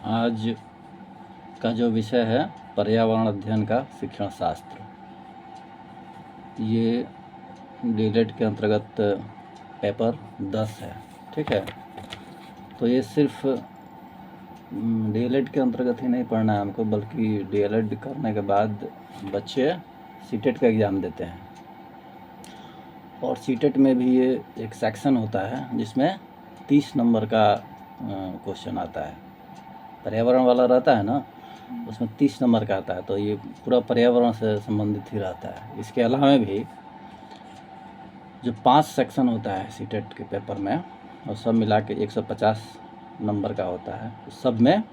आज का जो विषय है पर्यावरण अध्ययन का शिक्षण शास्त्र, ये डीएलएड के अंतर्गत पेपर 10 है। ठीक है, तो ये सिर्फ डीएलएड के अंतर्गत ही नहीं पढ़ना है हमको, बल्कि डीएलएड करने के बाद बच्चे सीटेट का एग्ज़ाम देते हैं और सीटेट में भी ये एक सेक्शन होता है जिसमें 30 नंबर का क्वेश्चन आता है। पर्यावरण वाला रहता है ना, उसमें 30 नंबर का आता है, तो ये पूरा पर्यावरण से संबंधित ही रहता है। इसके अलावा भी जो 5 सेक्शन होता है सीटेट के पेपर में, और सब मिला के 150 नंबर का होता है, तो सब में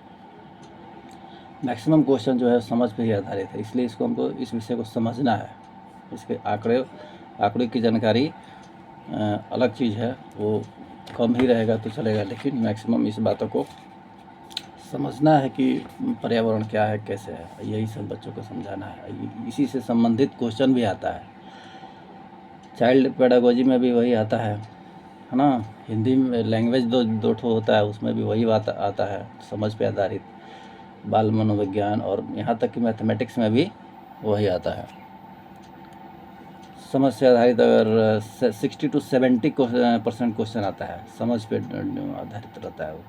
मैक्सिमम क्वेश्चन जो है समझ पे ही आधारित है। इसलिए इसको हमको इस विषय को समझना है। इसके आंकड़े की जानकारी अलग चीज़ है, वो कम ही रहेगा तो चलेगा, लेकिन मैक्सिमम इस बातों को समझना है कि पर्यावरण क्या है, कैसे है, यही सब बच्चों को समझाना है। इसी से संबंधित क्वेश्चन भी आता है। चाइल्ड पेडागोजी में भी वही आता है ना। हिंदी में लैंग्वेज दो ठो होता है, उसमें भी वही बात आता है, समझ पे आधारित। बाल मनोविज्ञान और यहाँ तक कि मैथमेटिक्स में भी वही आता है, समझ से आधारित। अगर 60 to 70% क्वेश्चन आता है, समझ पे आधारित रहता है वो।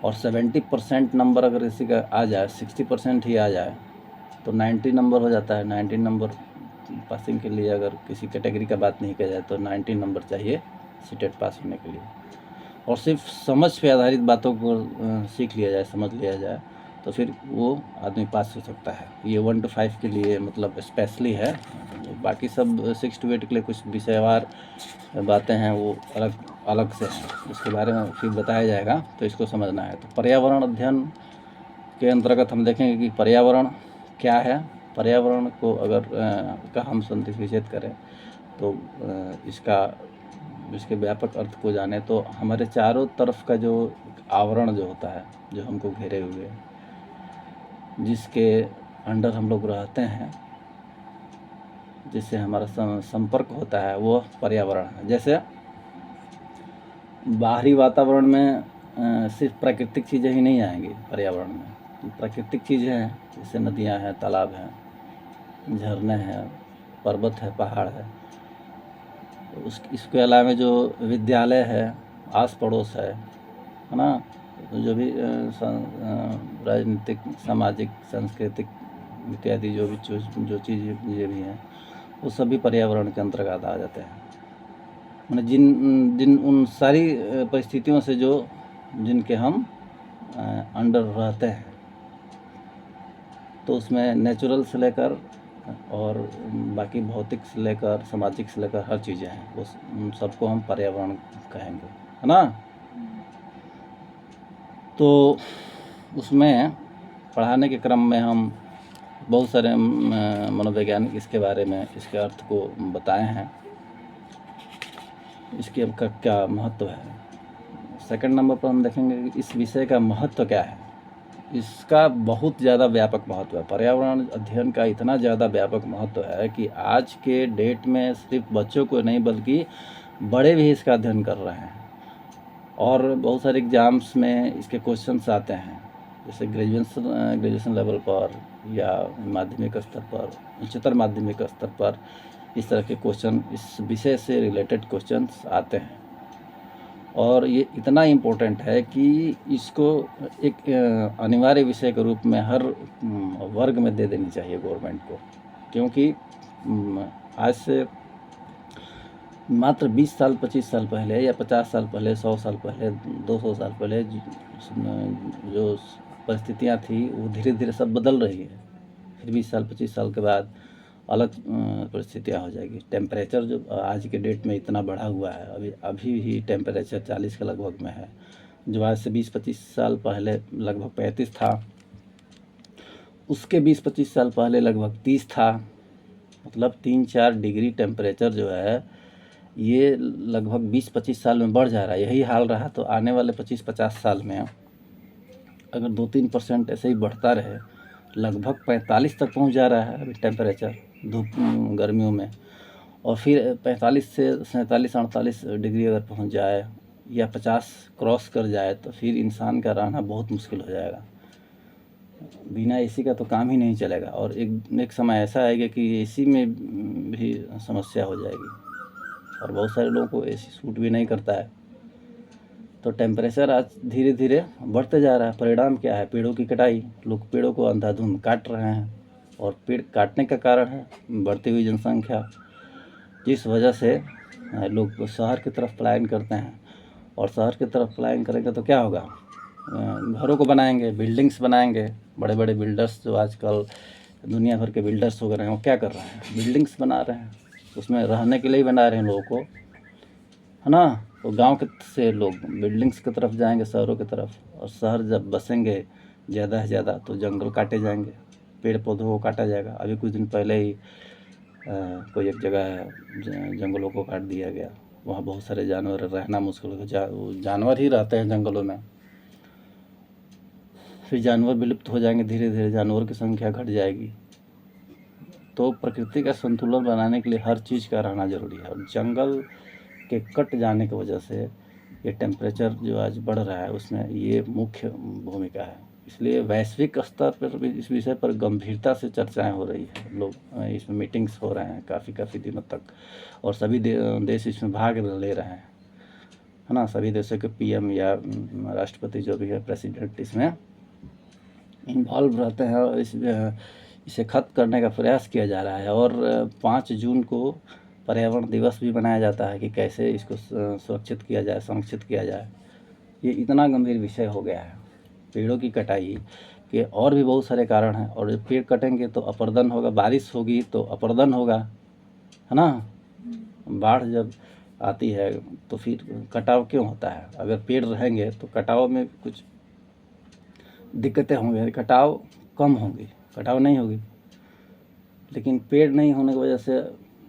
और 70% नंबर अगर किसी का आ जाए, 60% ही आ जाए, तो 90 नंबर हो जाता है। 90 नंबर पासिंग के लिए, अगर किसी कैटेगरी का बात नहीं किया जाए, तो 90 नंबर चाहिए सीटेट पास होने के लिए। और सिर्फ समझ पे आधारित बातों को सीख लिया जाए, समझ लिया जाए, तो फिर वो आदमी पास हो सकता है। ये 1 to 5 के लिए मतलब स्पेशली है। बाकी सब 6 to 8 के लिए कुछ विषयवार बातें हैं, वो अलग से हैं, उसके बारे में फिर बताया जाएगा, तो इसको समझना है। तो पर्यावरण अध्ययन के अंतर्गत हम देखेंगे कि पर्यावरण क्या है। पर्यावरण को अगर का हम संक्षिप्त करें तो इसके व्यापक अर्थ को जाने तो हमारे चारों तरफ का जो आवरण जो होता है, जो हमको घेरे हुए, जिसके अंडर हम लोग रहते हैं, जिससे हमारा संपर्क होता है, वो पर्यावरण है। जैसे बाहरी वातावरण में सिर्फ प्राकृतिक चीज़ें ही नहीं आएंगी पर्यावरण में। प्राकृतिक चीज़ें हैं, जैसे नदियाँ हैं, तालाब हैं, झरने हैं, पर्वत है, पहाड़ है। इसके अलावा जो विद्यालय है, आस पड़ोस है ना, जो भी राजनीतिक, सामाजिक, सांस्कृतिक इत्यादि जो चीज़ें भी हैं, वो सभी पर्यावरण के अंतर्गत आ जाते हैं। मतलब जिन उन सारी परिस्थितियों से जिनके हम अंडर रहते हैं, तो उसमें नेचुरल से लेकर और बाकी भौतिक से लेकर सामाजिक से लेकर हर चीज़ें हैं, उन सबको हम पर्यावरण कहेंगे, है ना। तो उसमें पढ़ाने के क्रम में हम बहुत सारे मनोवैज्ञानिक इसके बारे में, इसके अर्थ को बताए हैं, इसके अब का क्या महत्व है। सेकंड नंबर पर हम देखेंगे कि इस विषय का महत्व क्या है। इसका बहुत ज़्यादा व्यापक महत्व है। पर्यावरण अध्ययन का इतना ज़्यादा व्यापक महत्व है कि आज के डेट में सिर्फ बच्चों को नहीं, बल्कि बड़े भी इसका अध्ययन कर रहे हैं। और बहुत सारे एग्ज़ाम्स में इसके क्वेश्चंस आते हैं, जैसे ग्रेजुएशन लेवल पर या माध्यमिक स्तर पर, उच्चतर माध्यमिक स्तर पर इस तरह के क्वेश्चन, इस विषय से रिलेटेड क्वेश्चंस आते हैं। और ये इतना इम्पोर्टेंट है कि इसको एक अनिवार्य विषय के रूप में हर वर्ग में दे देनी चाहिए गवर्नमेंट को, क्योंकि आज से मात्र 20 साल 25 साल पहले या 50 साल पहले, 100 साल पहले, 200 साल पहले जो परिस्थितियाँ थी, वो धीरे धीरे सब बदल रही है। फिर 20 साल 25 साल के बाद अलग परिस्थितियाँ हो जाएगी। टेम्परेचर जो आज के डेट में इतना बढ़ा हुआ है, अभी ही टेम्परेचर 40 के लगभग में है, जो आज से 20-25 साल पहले लगभग 35 था, उसके 20-25 साल पहले लगभग 30 था। मतलब 3-4 डिग्री टेम्परेचर जो है, ये लगभग 20-25 साल में बढ़ जा रहा है। यही हाल रहा तो आने वाले 25-50 साल में अगर 2-3% ऐसे ही बढ़ता रहे, लगभग 45 तक पहुंच जा रहा है अभी टेम्परेचर धूप गर्मियों में, और फिर 45 से 47-48 डिग्री अगर पहुंच जाए या 50 क्रॉस कर जाए तो फिर इंसान का रहना बहुत मुश्किल हो जाएगा। बिना एसी का तो काम ही नहीं चलेगा, और एक समय ऐसा आएगा कि एसी में भी समस्या हो जाएगी, और बहुत सारे लोगों को एसी सूट भी नहीं करता है। तो टेम्परेचर आज धीरे धीरे बढ़ते जा रहा है। परिणाम क्या है? पेड़ों की कटाई। लोग पेड़ों को अंधाधुंध काट रहे हैं, और पेड़ काटने का कारण है बढ़ती हुई जनसंख्या, जिस वजह से लोग शहर की तरफ पलायन करते हैं। और शहर की तरफ पलायन करेंगे तो क्या होगा? घरों को बनाएंगे, बिल्डिंग्स बनाएंगे। बड़े बड़े बिल्डर्स जो आजकल दुनिया भर के बिल्डर्स हो गए हैं, वो क्या कर रहे हैं? बिल्डिंग्स बना रहे हैं, उसमें रहने के लिए ही बना रहे हैं लोगों को, है ना। तो गांव के से लोग बिल्डिंग्स की तरफ जाएंगे, शहरों की तरफ, और शहर जब बसेंगे ज़्यादा से ज़्यादा तो जंगल काटे जाएंगे, पेड़ पौधों को काटा जाएगा। अभी कुछ दिन पहले ही कोई एक जगह है, जंगलों को काट दिया गया। वहाँ बहुत सारे जानवर रहना मुश्किल हो गया। जानवर ही रहते हैं जंगलों में, फिर जानवर विलुप्त हो जाएंगे, धीरे धीरे जानवरों की संख्या घट जाएगी। तो प्रकृति का संतुलन बनाने के लिए हर चीज़ का रहना ज़रूरी है, और जंगल के कट जाने की वजह से ये टेम्परेचर जो आज बढ़ रहा है उसमें ये मुख्य भूमिका है। इसलिए वैश्विक स्तर पर भी इस विषय पर गंभीरता से चर्चाएं हो रही है। लोग इसमें मीटिंग्स हो रहे हैं काफ़ी दिनों तक, और सभी देश इसमें भाग ले रहे हैं, है ना। सभी देशों के पीएम या राष्ट्रपति जो भी है, प्रेसिडेंट, इसमें इन्वॉल्व रहते हैं, और इसे खत्म करने का प्रयास किया जा रहा है। और 5 जून को पर्यावरण दिवस भी मनाया जाता है कि कैसे इसको सुरक्षित किया जाए, संरक्षित किया जाए। ये इतना गंभीर विषय हो गया है। पेड़ों की कटाई के और भी बहुत सारे कारण हैं, और जब पेड़ कटेंगे तो अपर्दन होगा, बारिश होगी तो अपर्दन होगा, है ना। बाढ़ जब आती है तो फिर कटाव क्यों होता है? अगर पेड़ रहेंगे तो कटाव में कुछ दिक्कतें होंगी, कटाव कम होंगी, कटाव नहीं होगी। लेकिन पेड़ नहीं होने की वजह से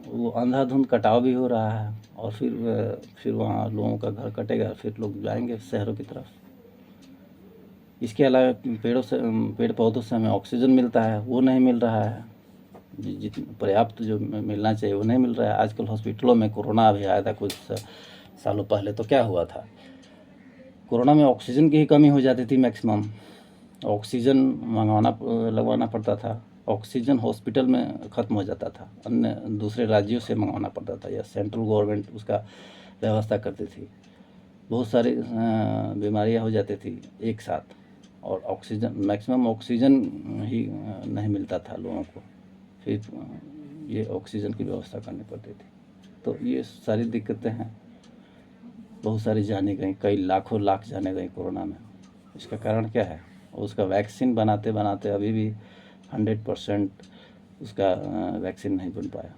वो अंधाधुंध कटाव भी हो रहा है, और फिर वहाँ लोगों का घर कटेगा, फिर लोग जाएंगे शहरों की तरफ। इसके अलावा पेड़ पौधों से हमें ऑक्सीजन मिलता है, वो नहीं मिल रहा है, जितना पर्याप्त जो मिलना चाहिए वो नहीं मिल रहा है। आजकल हॉस्पिटलों में कोरोना अभी आया था कुछ सालों पहले, तो क्या हुआ था? कोरोना में ऑक्सीजन की ही कमी हो जाती थी मैक्सिमम, ऑक्सीजन लगवाना पड़ता था। ऑक्सीजन हॉस्पिटल में ख़त्म हो जाता था, अन्य दूसरे राज्यों से मंगवाना पड़ता था, या सेंट्रल गवर्नमेंट उसका व्यवस्था करती थी। बहुत सारी बीमारियां हो जाती थी एक साथ, और ऑक्सीजन मैक्सिमम ऑक्सीजन ही नहीं मिलता था लोगों को, फिर ये ऑक्सीजन की व्यवस्था करनी पड़ती थी। तो ये सारी दिक्कतें हैं। बहुत सारी जाने गई, कई लाखों लाख जाने गई कोरोना में। इसका कारण क्या है? उसका वैक्सीन बनाते बनाते अभी भी 100% उसका वैक्सीन नहीं बन पाया।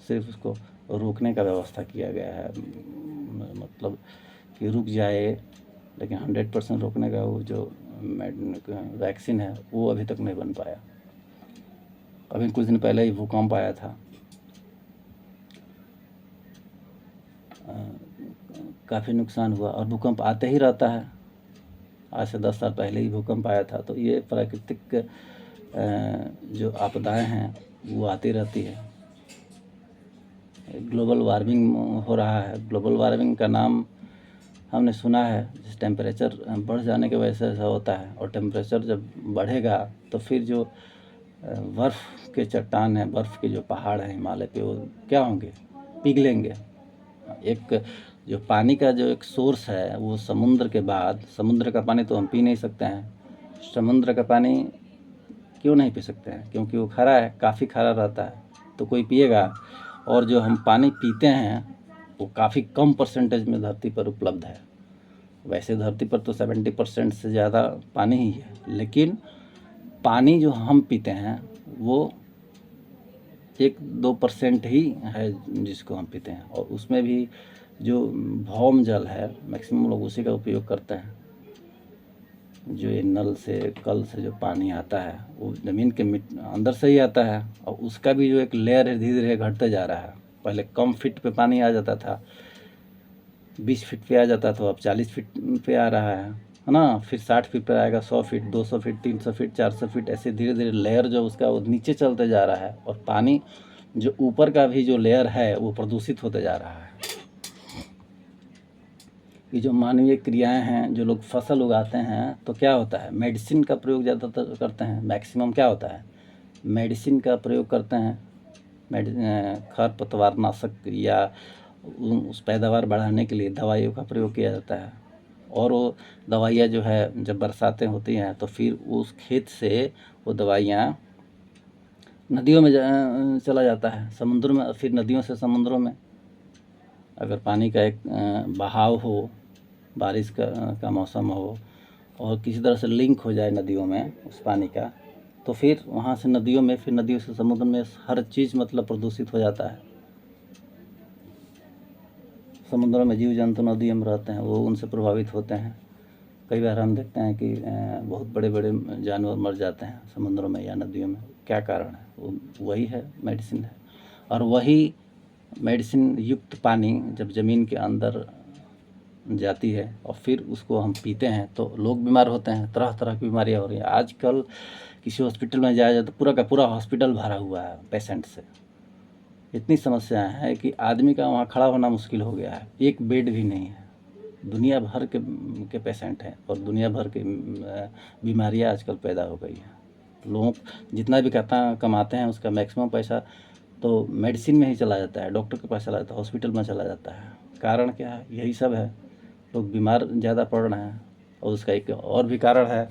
सिर्फ उसको रोकने का व्यवस्था किया गया है, मतलब कि रुक जाए, लेकिन 100% रोकने का वो जो वैक्सीन है वो अभी तक नहीं बन पाया। अभी कुछ दिन पहले ही भूकंप आया था, काफ़ी नुकसान हुआ, और भूकंप आते ही रहता है। आज से 10 साल पहले ही भूकंप आया था। तो ये प्राकृतिक जो आपदाएं हैं वो आती रहती है। ग्लोबल वार्मिंग हो रहा है। ग्लोबल वार्मिंग का नाम हमने सुना है, जिस टेम्परेचर बढ़ जाने की वजह से ऐसा होता है। और टेम्परेचर जब बढ़ेगा तो फिर जो बर्फ़ के चट्टान हैं, बर्फ़ के जो पहाड़ हैं हिमालय पे, वो क्या होंगे? पिघलेंगे। एक जो पानी का जो एक सोर्स है वो समुद्र के बाद, समुद्र का पानी तो हम पी नहीं सकते हैं। समुद्र का पानी क्यों नहीं पी सकते हैं? क्योंकि वो खारा है, काफ़ी खारा रहता है, तो कोई पिएगा। और जो हम पानी पीते हैं वो काफ़ी कम परसेंटेज में धरती पर उपलब्ध है। वैसे धरती पर तो 70% से ज़्यादा पानी ही है, लेकिन पानी जो हम पीते हैं वो 1-2% ही है जिसको हम पीते हैं, और उसमें भी जो भौम जल है मैक्सिमम लोग उसी का उपयोग करते हैं। जो ये नल से, कल से जो पानी आता है वो ज़मीन के अंदर से ही आता है, और उसका भी जो एक लेयर है धीरे धीरे घटते जा रहा है। पहले कम फीट पे पानी आ जाता था, 20 फीट पे आ जाता था, अब 40 फीट पे आ रहा है ना। फिर 60 फीट पे आएगा, 100 फीट, 200 फीट, 300 फीट, 400 फीट, ऐसे धीरे धीरे लेयर जो उसका वो नीचे चलते जा रहा है। और पानी जो ऊपर का भी जो लेयर है वो प्रदूषित होते जा रहा है। कि जो मानवीय क्रियाएं हैं, जो लोग फसल उगाते हैं तो क्या होता है, मेडिसिन का प्रयोग ज़्यादातर करते हैं। मैक्सिमम क्या होता है, मेडिसिन का प्रयोग करते हैं। खरपतवार नाशक या उस पैदावार बढ़ाने के लिए दवाइयों का प्रयोग किया जाता है। और वो दवाइयाँ जो है जब बरसातें होती हैं तो फिर उस खेत से वो दवाइयाँ नदियों में चला जाता है, समुद्र में, फिर नदियों से समुद्रों में। अगर पानी का एक बहाव हो, बारिश का मौसम हो और किसी तरह से लिंक हो जाए नदियों में उस पानी का, तो फिर वहाँ से नदियों में, फिर नदियों से समुद्र में हर चीज़ मतलब प्रदूषित हो जाता है। समुद्र में जीव जंतु नदियों में रहते हैं, वो उनसे प्रभावित होते हैं। कई बार हम देखते हैं कि बहुत बड़े बड़े जानवर मर जाते हैं समुद्रों में या नदियों में। क्या कारण है, वो वही है, मेडिसिन है। और वही मेडिसिन युक्त पानी जब ज़मीन के अंदर जाती है और फिर उसको हम पीते हैं तो लोग बीमार होते हैं, तरह तरह की बीमारियां हो रही हैं। आजकल किसी हॉस्पिटल में जाया जाए तो पूरा का पूरा हॉस्पिटल भरा हुआ है पेशेंट से। इतनी समस्याएं हैं कि आदमी का वहाँ खड़ा होना मुश्किल हो गया है, एक बेड भी नहीं है। दुनिया भर के पेशेंट हैं और दुनिया भर की बीमारियां आजकल पैदा हो गई हैं। लोग जितना भी कमाते हैं उसका मैक्सिमम पैसा तो मेडिसिन में ही चला जाता है, डॉक्टर के पास चला जाता है, हॉस्पिटल में चला जाता है। कारण क्या है, यही सब है, लोग बीमार ज़्यादा पड़ रहे हैं। और उसका एक और भी कारण है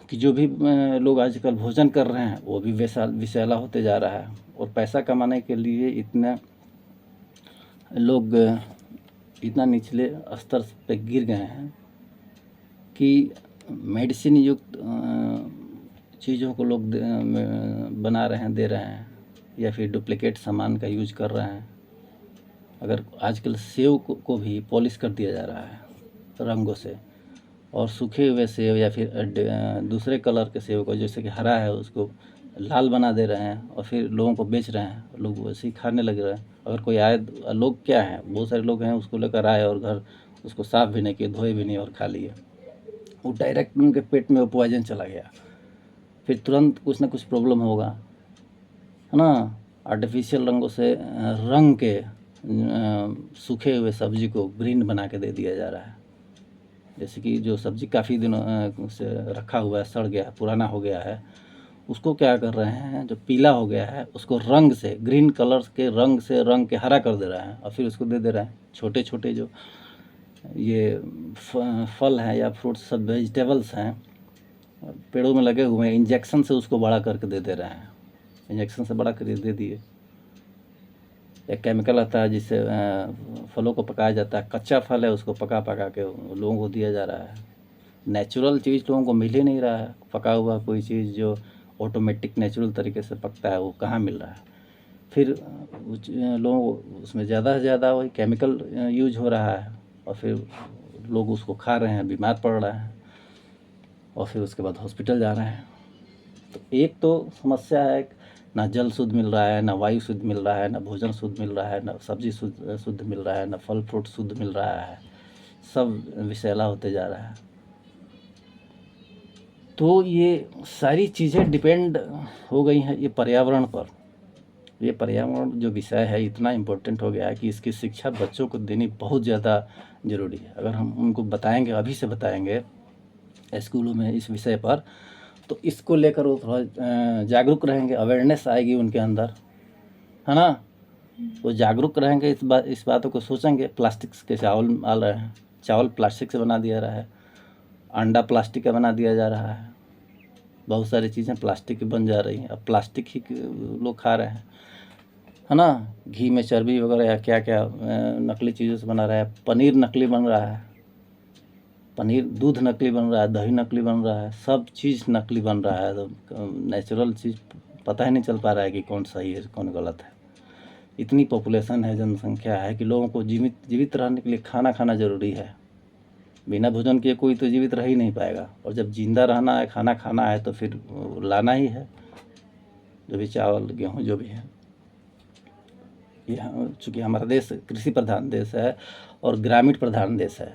कि जो भी लोग आजकल भोजन कर रहे हैं वो भी विषैला होते जा रहा है। और पैसा कमाने के लिए इतने लोग इतना निचले स्तर पे गिर गए हैं कि मेडिसिन युक्त चीज़ों को लोग बना रहे हैं, दे रहे हैं, या फिर डुप्लीकेट सामान का यूज कर रहे हैं। अगर आजकल सेव को भी पॉलिश कर दिया जा रहा है रंगों से, और सूखे हुए सेव या फिर दूसरे कलर के सेव को, जैसे कि हरा है, उसको लाल बना दे रहे हैं और फिर लोगों को बेच रहे हैं, लोग वैसे ही खाने लग रहे हैं। अगर कोई आए, लोग क्या हैं, बहुत सारे लोग हैं, उसको लेकर आए और घर उसको साफ़ भी नहीं किए, धोए भी नहीं और खा लिए, वो डायरेक्ट उनके पेट में वो पॉइजन चला गया, फिर तुरंत कुछ ना कुछ प्रॉब्लम होगा, है ना। आर्टिफिशियल रंगों से रंग के सूखे हुए सब्जी को ग्रीन बना के दे दिया जा रहा है। जैसे कि जो सब्जी काफ़ी दिनों से रखा हुआ है, सड़ गया, पुराना हो गया है, उसको क्या कर रहे हैं, जो पीला हो गया है उसको रंग से, ग्रीन कलर के रंग से रंग के हरा कर दे रहे हैं और फिर उसको दे दे रहे हैं। छोटे छोटे जो ये फल हैं या फ्रूट्स, सब वेजिटेबल्स हैं, पेड़ों में लगे हुए हैं, इंजेक्शन से उसको बड़ा करके दे दे रहे हैं, इंजेक्शन से बड़ा करके दे दिए। एक केमिकल आता है जिससे फलों को पकाया जाता है, कच्चा फल है उसको पका पका के लोगों को दिया जा रहा है। नेचुरल चीज़ लोगों को मिल ही नहीं रहा है, पका हुआ कोई चीज़ जो ऑटोमेटिक नेचुरल तरीके से पकता है वो कहाँ मिल रहा है। फिर लोगों को उसमें ज़्यादा से ज़्यादा वही केमिकल यूज हो रहा है और फिर लोग उसको खा रहे हैं, बीमार पड़ रहे हैं और फिर उसके बाद हॉस्पिटल जा रहे हैं। तो एक तो समस्या है, ना जल शुद्ध मिल रहा है, ना वायु शुद्ध मिल रहा है, ना भोजन शुद्ध मिल रहा है, ना सब्जी शुद्ध मिल रहा है, ना फल फ्रूट शुद्ध मिल रहा है, सब विषैला होते जा रहा है। तो ये सारी चीज़ें डिपेंड हो गई हैं ये पर्यावरण पर। ये पर्यावरण जो विषय है इतना इम्पोर्टेंट हो गया है कि इसकी शिक्षा बच्चों को देनी बहुत ज़्यादा ज़रूरी है। अगर हम उनको बताएंगे, अभी से बताएंगे स्कूलों में इस विषय पर, तो इसको लेकर वो थोड़ा जागरूक रहेंगे, अवेयरनेस आएगी उनके अंदर, है ना। वो जागरूक रहेंगे, इस बातों को सोचेंगे। प्लास्टिक के चावल आ रहे हैं, चावल प्लास्टिक से बना दिया रहा है, अंडा प्लास्टिक का बना दिया जा रहा है, बहुत सारी चीज़ें प्लास्टिक की बन जा रही हैं। अब प्लास्टिक ही लोग खा रहे हैं, है ना। घी में चर्बी वगैरह या क्या क्या नकली चीज़ों से बना रहा है। पनीर नकली बन रहा है, पनीर, दूध नकली बन रहा है, दही नकली बन रहा है, सब चीज़ नकली बन रहा है। तो नेचुरल चीज़ पता ही नहीं चल पा रहा है कि कौन सही है कौन गलत है। इतनी पॉपुलेशन है, जनसंख्या है कि लोगों को जीवित रहने के लिए खाना खाना ज़रूरी है। बिना भोजन किए कोई तो जीवित रह ही नहीं पाएगा। और जब जिंदा रहना है, खाना खाना है, तो फिर लाना ही है, जो भी चावल गेहूँ जो भी है। ये चूँकि हमारा देश कृषि प्रधान देश है और ग्रामीण प्रधान देश है,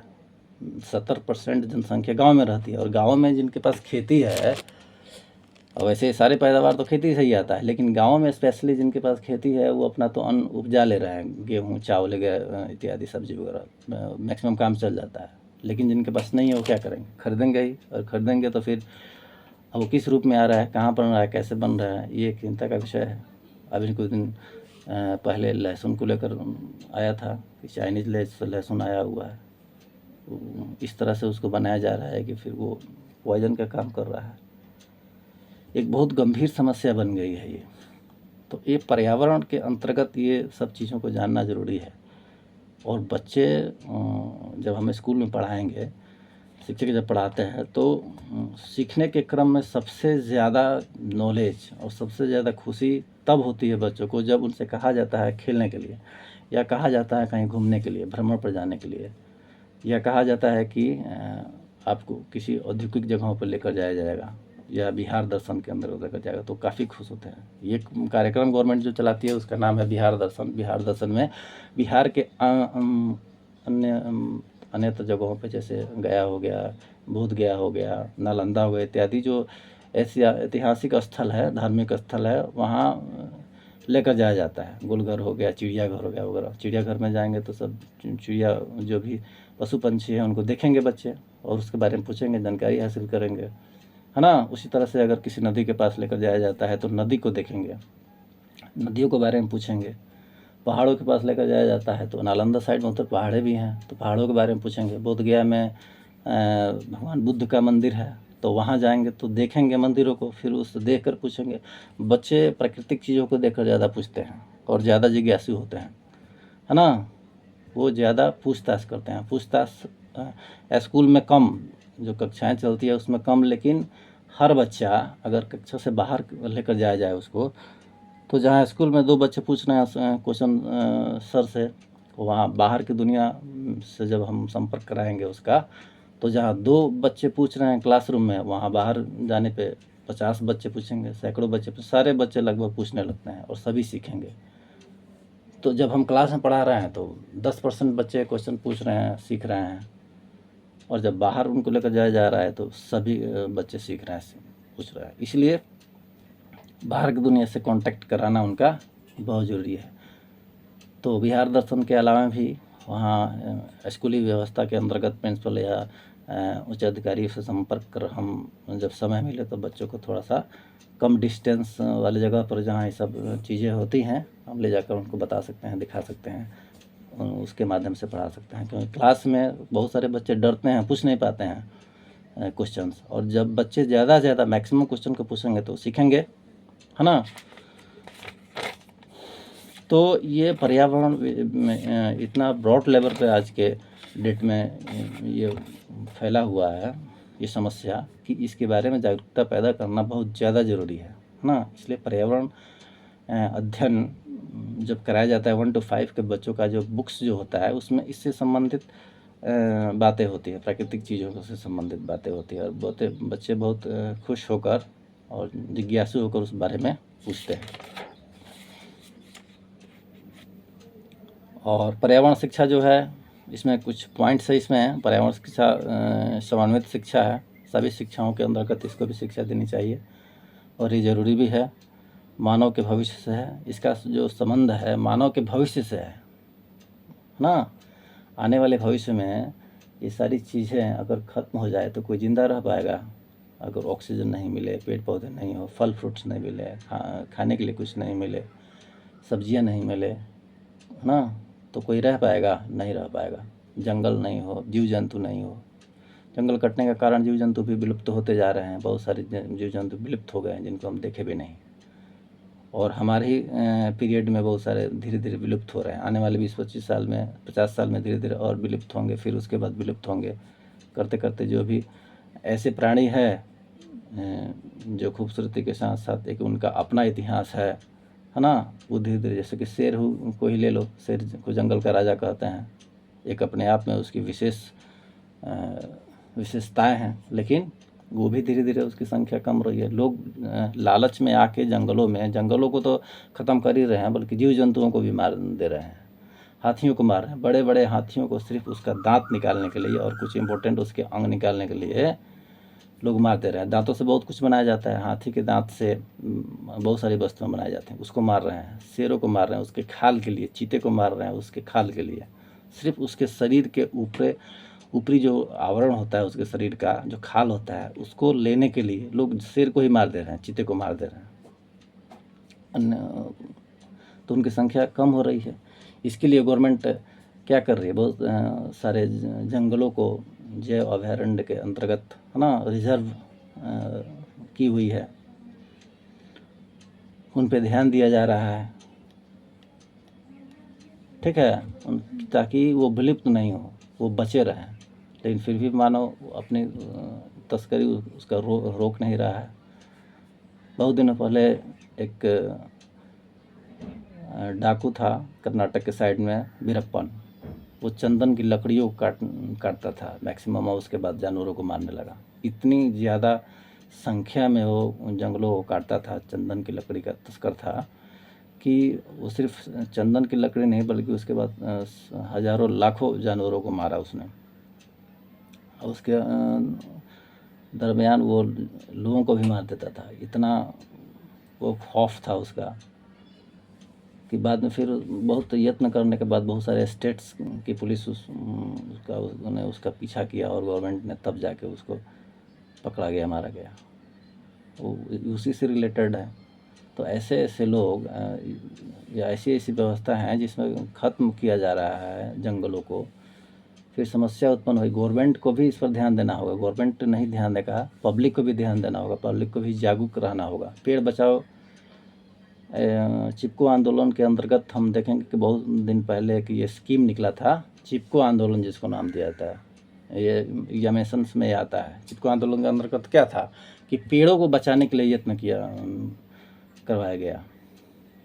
70% जनसंख्या गांव में रहती है। और गांव में जिनके पास खेती है और वैसे सारे पैदावार तो खेती से ही आता है, लेकिन गाँव में स्पेशली जिनके पास खेती है वो अपना तो अन्न उपजा ले रहे हैं, गेहूँ चावल वगैरह इत्यादि सब्जी वगैरह मैक्सिमम काम चल जाता है। लेकिन जिनके पास नहीं है वो क्या करेंगे, खरीदेंगे ही, और खरीदेंगे तो फिर अब वो किस रूप में आ रहा है, कहाँ बन रहा है, कैसे बन रहा है, ये एक चिंता का विषय है। अभी कुछ दिन पहले लहसुन को लेकर आया था कि चाइनीज़ लहसुन आया हुआ है, इस तरह से उसको बनाया जा रहा है कि फिर वो पॉइजन का काम कर रहा है। एक बहुत गंभीर समस्या बन गई है ये। तो ये पर्यावरण के अंतर्गत ये सब चीज़ों को जानना ज़रूरी है। और बच्चे जब हम स्कूल में पढ़ाएंगे, शिक्षक जब पढ़ाते हैं तो सीखने के क्रम में सबसे ज़्यादा नॉलेज और सबसे ज़्यादा खुशी तब होती है बच्चों को जब उनसे कहा जाता है खेलने के लिए, या कहा जाता है कहीं घूमने के लिए, भ्रमण पर जाने के लिए, या कहा जाता है कि आपको किसी औद्योगिक जगहों पर लेकर जाया जाएगा या बिहार दर्शन के अंदर लेकर जाएगा, तो काफ़ी खुश होते हैं। ये कार्यक्रम गवर्नमेंट जो चलाती है उसका नाम है बिहार दर्शन। बिहार दर्शन में बिहार के अन्य जगहों पे जैसे गया हो गया, बोध गया हो गया, नालंदा हो गया इत्यादि जो ऐसे ऐतिहासिक स्थल है, धार्मिक स्थल है, वहाँ लेकर जाया जाता है। गोलघर हो गया, चिड़ियाघर हो गया वगैरह। चिड़ियाघर में जाएंगे तो सब चिड़िया जो भी पशु पंछी हैं उनको देखेंगे बच्चे, और उसके बारे में पूछेंगे, जानकारी हासिल करेंगे, है ना। उसी तरह से अगर किसी नदी के पास लेकर जाया जाता है तो नदी को देखेंगे, नदियों के बारे में पूछेंगे। पहाड़ों के पास लेकर जाया जाता है तो नालंदा साइड में तो पहाड़े भी हैं, तो पहाड़ों के बारे में पूछेंगे। बोधगया में भगवान बुद्ध का मंदिर है, तो वहाँ जाएंगे तो देखेंगे मंदिरों को, फिर उस देख कर पूछेंगे। बच्चे प्राकृतिक चीज़ों को देखकर ज़्यादा पूछते हैं और ज़्यादा जिज्ञासु होते हैं, है ना। वो ज़्यादा पूछताछ करते हैं। पूछताछ स्कूल में कम, जो कक्षाएं चलती है उसमें कम, लेकिन हर बच्चा अगर कक्षा से बाहर लेकर जाया जाए उसको, तो जहाँ स्कूल में 2 बच्चे पूछ रहे हैं क्वेश्चन सर से, वहाँ बाहर की दुनिया से जब हम संपर्क कराएंगे उसका, तो जहाँ 2 बच्चे पूछ रहे हैं क्लासरूम में, वहाँ बाहर जाने पे 50 बच्चे पूछेंगे, सैकड़ों बच्चे, सारे बच्चे लगभग पूछने लगते हैं और सभी सीखेंगे। तो जब हम क्लास में पढ़ा रहे हैं तो 10% बच्चे क्वेश्चन पूछ रहे हैं, सीख रहे हैं, और जब बाहर उनको लेकर जाया जा रहा है तो सभी बच्चे सीख रहे हैं, पूछ रहे हैं। इसलिए बाहर की दुनिया से कांटेक्ट कराना उनका बहुत ज़रूरी है। तो बिहार दर्शन के अलावा भी वहाँ स्कूली व्यवस्था के अंतर्गत प्रिंसिपल या उच्च अधिकारी से संपर्क कर हम जब समय मिले तो बच्चों को थोड़ा सा कम डिस्टेंस वाली जगह पर जहाँ ये सब चीज़ें होती हैं, हम ले जाकर उनको बता सकते हैं, दिखा सकते हैं, उसके माध्यम से पढ़ा सकते हैं। क्योंकि क्लास में बहुत सारे बच्चे डरते हैं, पूछ नहीं पाते हैं क्वेश्चंस, और जब बच्चे ज़्यादा से ज़्यादा मैक्सिमम क्वेश्चन को पूछेंगे तो सीखेंगे, है ना। तो ये पर्यावरण में इतना ब्रॉड लेवल पे आज के डेट में ये फैला हुआ है ये समस्या, कि इसके बारे में जागरूकता पैदा करना बहुत ज़्यादा ज़रूरी है ना। इसलिए पर्यावरण अध्ययन जब कराया जाता है 1 to 5 के बच्चों का जो बुक्स जो होता है उसमें इससे संबंधित बातें होती है, प्राकृतिक चीज़ों से संबंधित बातें होती है, और बहुत बच्चे बहुत खुश होकर और जिज्ञासु होकर उस बारे में पूछते हैं। और पर्यावरण शिक्षा जो है, इसमें कुछ पॉइंट्स है। इसमें पर्यावरण शिक्षा समन्वित शिक्षा है, सभी शिक्षाओं के अंतर्गत इसको भी शिक्षा देनी चाहिए, और ये ज़रूरी भी है। मानव के भविष्य से है, इसका जो संबंध है मानव के भविष्य से है ना। आने वाले भविष्य में ये सारी चीज़ें अगर ख़त्म हो जाए तो कोई ज़िंदा रह पाएगा? अगर ऑक्सीजन नहीं मिले, पेड़ पौधे नहीं हो, फल फ्रूट्स नहीं मिले, खाने के लिए कुछ नहीं मिले, सब्जियां नहीं मिले ना, तो कोई रह पाएगा? नहीं रह पाएगा। जंगल नहीं हो, जीव जंतु नहीं हो, जंगल कटने का कारण जीव जंतु भी विलुप्त होते जा रहे हैं। बहुत सारे जीव जंतु विलुप्त हो गए हैं जिनको हम देखे भी नहीं, और हमारे ही पीरियड में बहुत सारे धीरे धीरे विलुप्त हो रहे हैं। आने वाले 20-25 साल में, 50 साल में धीरे धीरे और विलुप्त होंगे, फिर उसके बाद विलुप्त होंगे। करते करते जो भी ऐसे प्राणी है जो खूबसूरती के साथ साथ एक उनका अपना इतिहास है ना, वो धीरे धीरे, जैसे कि शेर को ही ले लो, शेर को जंगल का राजा कहते हैं, एक अपने आप में उसकी विशेषताएं हैं, लेकिन वो भी धीरे धीरे उसकी संख्या कम रही है। लोग लालच में आके जंगलों को तो ख़त्म कर ही रहे हैं, बल्कि जीव जंतुओं को भी मार दे रहे हैं। हाथियों को मार रहे हैं, बड़े बड़े हाथियों को सिर्फ उसका दांत निकालने के लिए और कुछ इम्पोर्टेंट उसके अंग निकालने के लिए लोग मार दे रहे हैं। दांतों से बहुत कुछ बनाया जाता है, हाथी के दांत से बहुत सारी वस्तुएं बनाए जाते हैं, उसको मार रहे हैं। शेरों को मार रहे हैं उसके खाल के लिए, चीते को मार रहे हैं उसके खाल के लिए। सिर्फ उसके शरीर के ऊपरी जो आवरण होता है उसके शरीर का, जो खाल होता है, उसको लेने के लिए लोग शेर को ही मार दे रहे हैं, चीते को मार दे रहे हैं। अन्य तो उनकी संख्या कम हो रही है। इसके लिए गवर्नमेंट क्या कर रही है, बहुत सारे जंगलों को जैव अभयारण्य के अंतर्गत, है ना, रिजर्व की हुई है, उन पे ध्यान दिया जा रहा है, ठीक है, ताकि वो विलुप्त नहीं हो, वो बचे रहें। लेकिन फिर भी मानव अपनी तस्करी उसका रोक नहीं रहा है। बहुत दिनों पहले एक डाकू था कर्नाटक के साइड में, वीरप्पन। वो चंदन की लकड़ियों को काटता था मैक्सिमम, और उसके बाद जानवरों को मारने लगा। इतनी ज़्यादा संख्या में वो जंगलों को काटता था, चंदन की लकड़ी का तस्कर था, कि वो सिर्फ चंदन की लकड़ी नहीं बल्कि उसके बाद हज़ारों लाखों जानवरों को मारा उसने। और उसके दरमियान वो लोगों को भी मार देता था। इतना वो खौफ था उसका कि बाद में फिर बहुत यत्न करने के बाद बहुत सारे स्टेट्स की पुलिस उन्होंने उसका पीछा किया, और गवर्नमेंट ने तब जाके उसको पकड़ा गया, मारा गया। वो उसी से रिलेटेड है। तो ऐसे ऐसे लोग या ऐसी ऐसी व्यवस्था हैं जिसमें ख़त्म किया जा रहा है जंगलों को, फिर समस्या उत्पन्न हुई। गवर्नमेंट को भी इस पर ध्यान देना होगा। गवर्नमेंट नहीं ध्यान देगा, पब्लिक को भी ध्यान देना होगा, पब्लिक को भी जागरूक रहना होगा। पेड़ बचाओ चिपको आंदोलन के अंतर्गत हम देखेंगे कि बहुत दिन पहले कि ये स्कीम निकला था, चिपको आंदोलन जिसको नाम दिया जाता है, ये एग्जामिनेशंस में आता है। चिपको आंदोलन के अंतर्गत क्या था कि पेड़ों को बचाने के लिए यत्न करवाया गया।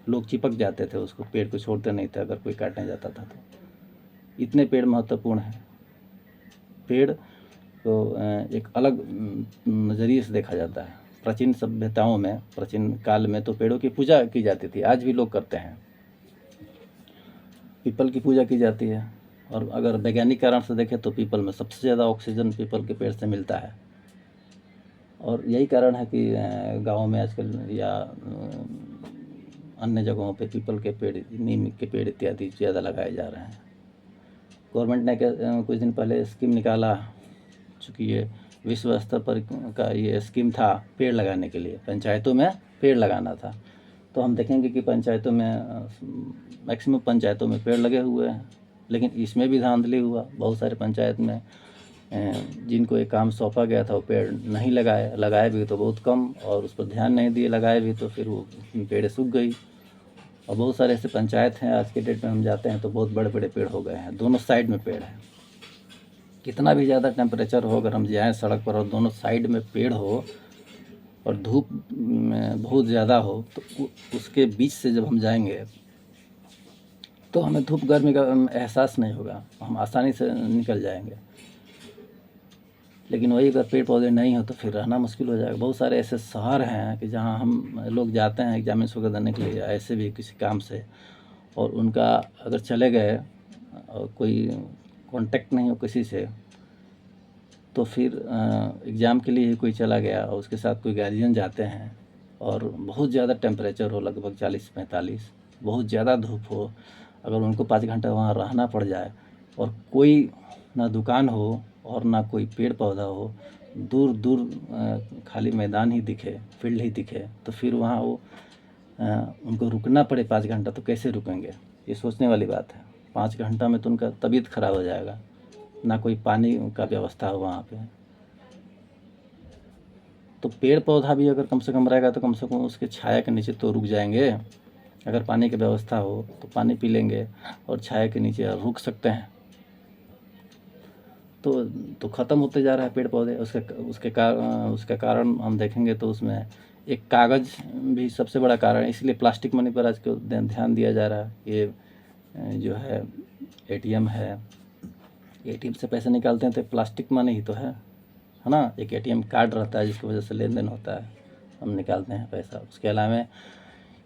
लोग चिपक जाते थे उसको, पेड़ को छोड़ते नहीं थे अगर कोई काटने जाता था तो। इतने पेड़ महत्वपूर्ण हैं। पेड़ को एक अलग नज़रिए से देखा जाता है। प्राचीन सभ्यताओं में, प्राचीन काल में तो पेड़ों की पूजा की जाती थी, आज भी लोग करते हैं। पीपल की पूजा की जाती है, और अगर वैज्ञानिक कारण से देखें तो पीपल में सबसे ज़्यादा ऑक्सीजन पीपल के पेड़ से मिलता है। और यही कारण है कि गाँव में आजकल या अन्य जगहों पे पीपल के पेड़, नीम के पेड़ इत्यादि ज़्यादा लगाए जा रहे हैं। गवर्नमेंट ने कुछ दिन पहले स्कीम निकाला, चूँकि ये विश्व स्तर पर का ये स्कीम था पेड़ लगाने के लिए, पंचायतों में पेड़ लगाना था। तो हम देखेंगे कि पंचायतों में मैक्सिमम पंचायतों में पेड़ लगे हुए हैं, लेकिन इसमें भी धांधली हुआ। बहुत सारे पंचायत में जिनको एक काम सौंपा गया था वो पेड़ नहीं लगाए भी तो बहुत कम, और उस पर ध्यान नहीं दिए, लगाए भी तो फिर वो पेड़ सूख गई। और बहुत सारे ऐसे पंचायत हैं आज के डेट में हम जाते हैं तो बहुत बड़े बड़े पेड़ हो गए हैं, दोनों साइड में पेड़ है। कितना भी ज़्यादा टेम्परेचर हो, अगर हम जाएँ सड़क पर और दोनों साइड में पेड़ हो और धूप बहुत ज़्यादा हो, तो उसके बीच से जब हम जाएंगे तो हमें धूप गर्मी का एहसास नहीं होगा, हम आसानी से निकल जाएंगे। लेकिन वही अगर पेड़ पौधे नहीं हो तो फिर रहना मुश्किल हो जाएगा। बहुत सारे ऐसे शहर हैं कि जहाँ हम लोग जाते हैं एग्जामिनेशन वगैरह देने के लिए, ऐसे भी किसी काम से, और उनका अगर चले गए और कोई कांटेक्ट नहीं हो किसी से, तो फिर एग्ज़ाम के लिए ही कोई चला गया और उसके साथ कोई गार्जियन जाते हैं, और बहुत ज़्यादा टेम्परेचर हो, लगभग 40-45, बहुत ज़्यादा धूप हो, अगर उनको 5 घंटा वहाँ रहना पड़ जाए और कोई ना दुकान हो और ना कोई पेड़ पौधा हो, दूर दूर खाली मैदान ही दिखे, फील्ड ही दिखे, तो फिर वहाँ वो उनको रुकना पड़े 5 घंटा, तो कैसे रुकेंगे? ये सोचने वाली बात है। 5 घंटा में तो उनका तबीयत खराब हो जाएगा, ना कोई पानी का व्यवस्था हो वहाँ पे। तो पेड़ पौधा भी अगर कम से कम रहेगा तो कम से कम उसके छाया के नीचे तो रुक जाएंगे। अगर पानी की व्यवस्था हो तो पानी पी लेंगे और छाया के नीचे रुक सकते हैं। तो ख़त्म होते जा रहा है पेड़ पौधे। उसका कारण हम देखेंगे तो उसमें एक कागज़ भी सबसे बड़ा कारण है। इसलिए प्लास्टिक मनी पर आज ध्यान दिया जा रहा है। ये जो है एटीएम है, एटीएम से पैसे निकालते हैं तो प्लास्टिक मनी ही तो है ना। एक एटीएम कार्ड रहता है जिसकी वजह से लेन देन होता है, हम निकालते हैं पैसा। उसके अलावा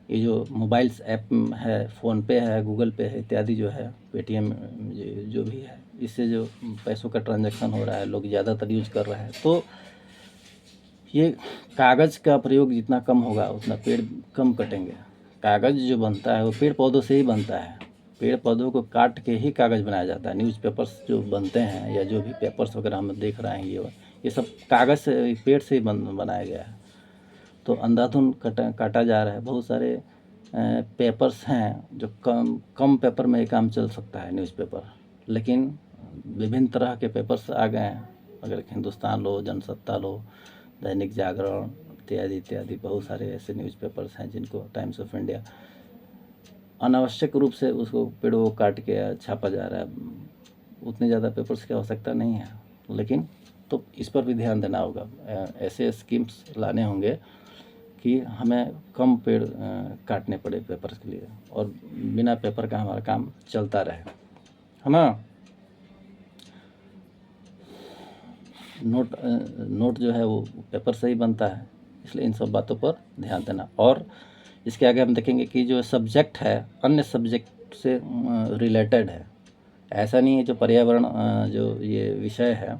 ये जो मोबाइल्स ऐप है, फ़ोनपे है, गूगल पे है इत्यादि जो है, पेटीएम जो भी है, इससे जो पैसों का ट्रांजैक्शन हो रहा है, लोग ज़्यादातर यूज कर रहे हैं। तो ये कागज़ का प्रयोग जितना कम होगा उतना पेड़ कम कटेंगे। कागज़ जो बनता है वो पेड़ पौधों से ही बनता है। पेड़ पौधों को काट के ही कागज़ बनाया जाता है। न्यूज़पेपर्स जो बनते हैं या जो भी पेपर्स वगैरह हम देख रहे हैं ये सब कागज़ से, पेड़ से ही बनाया गया है। तो अंधाधुंध काटा जा रहा है। बहुत सारे पेपर्स हैं जो कम पेपर में ही काम चल सकता है न्यूज़पेपर, लेकिन विभिन्न तरह के पेपर्स आ गए हैं। अगर हिंदुस्तान लो, जनसत्ता लो, दैनिक जागरण इत्यादि इत्यादि बहुत सारे ऐसे न्यूज़पेपर्स हैं जिनको टाइम्स ऑफ इंडिया अनावश्यक रूप से उसको पेड़ों को काट के छापा जा रहा है। उतने ज़्यादा पेपर्स की आवश्यकता नहीं है, लेकिन तो इस पर भी ध्यान देना होगा। ऐसे स्कीम्स लाने होंगे कि हमें कम पेड़ काटने पड़े पेपर के लिए और बिना पेपर का हमारा काम चलता रहे, है ना। नोट जो है वो पेपर से ही बनता है, इसलिए इन सब बातों पर ध्यान देना। और इसके आगे हम देखेंगे कि जो सब्जेक्ट है अन्य सब्जेक्ट से रिलेटेड है। ऐसा नहीं है जो पर्यावरण जो ये विषय है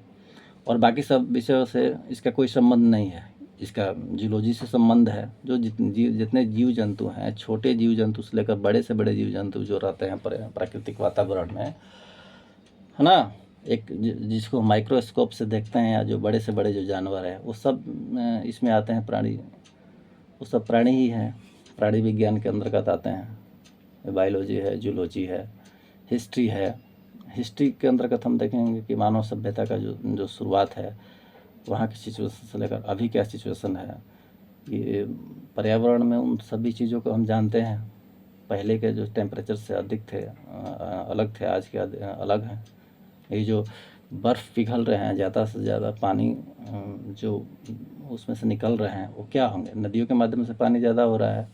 और बाकी सब विषयों से इसका कोई संबंध नहीं है। इसका जूलॉजी से संबंध है। जो जितने जीव जंतु हैं, छोटे जीव जंतु से लेकर बड़े से बड़े जीव जंतु जो रहते हैं प्राकृतिक वातावरण में, है ना, एक जिसको माइक्रोस्कोप से देखते हैं या जो बड़े से बड़े जो जानवर हैं वो सब इसमें आते हैं। प्राणी वो सब प्राणी ही हैं, प्राणी विज्ञान के अंतर्गत आते हैं। बायोलॉजी है, जूलॉजी है, हिस्ट्री है। हिस्ट्री के अंतर्गत हम देखेंगे कि मानव सभ्यता का जो शुरुआत है वहाँ की सिचुएशन से लेकर अभी क्या सिचुएशन है। ये पर्यावरण में उन सभी चीज़ों को हम जानते हैं। पहले के जो टेम्परेचर से अधिक थे, अलग थे, आज के अलग हैं। ये जो बर्फ़ पिघल रहे हैं, ज़्यादा से ज़्यादा पानी जो उसमें से निकल रहे हैं वो क्या होंगे? नदियों के माध्यम से पानी ज़्यादा हो रहा है।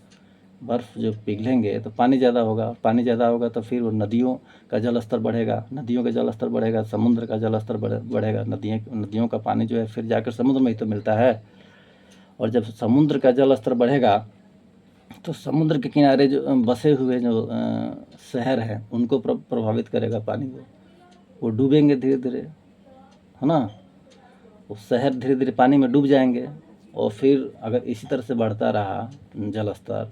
बर्फ़ जो पिघलेंगे तो पानी ज़्यादा होगा, पानी ज़्यादा होगा तो फिर वो नदियों का जल स्तर बढ़ेगा, नदियों का जल स्तर बढ़ेगा, समुद्र का जल स्तर बढ़ेगा। नदियों का पानी जो है फिर जाकर समुद्र में ही तो मिलता है। और जब समुद्र का जल स्तर बढ़ेगा तो समुद्र के किनारे जो बसे हुए जो शहर हैं उनको प्रभावित करेगा पानी। वो डूबेंगे धीरे धीरे, है ना। वो शहर धीरे धीरे पानी में डूब जाएंगे और फिर अगर इसी तरह से बढ़ता रहा जल स्तर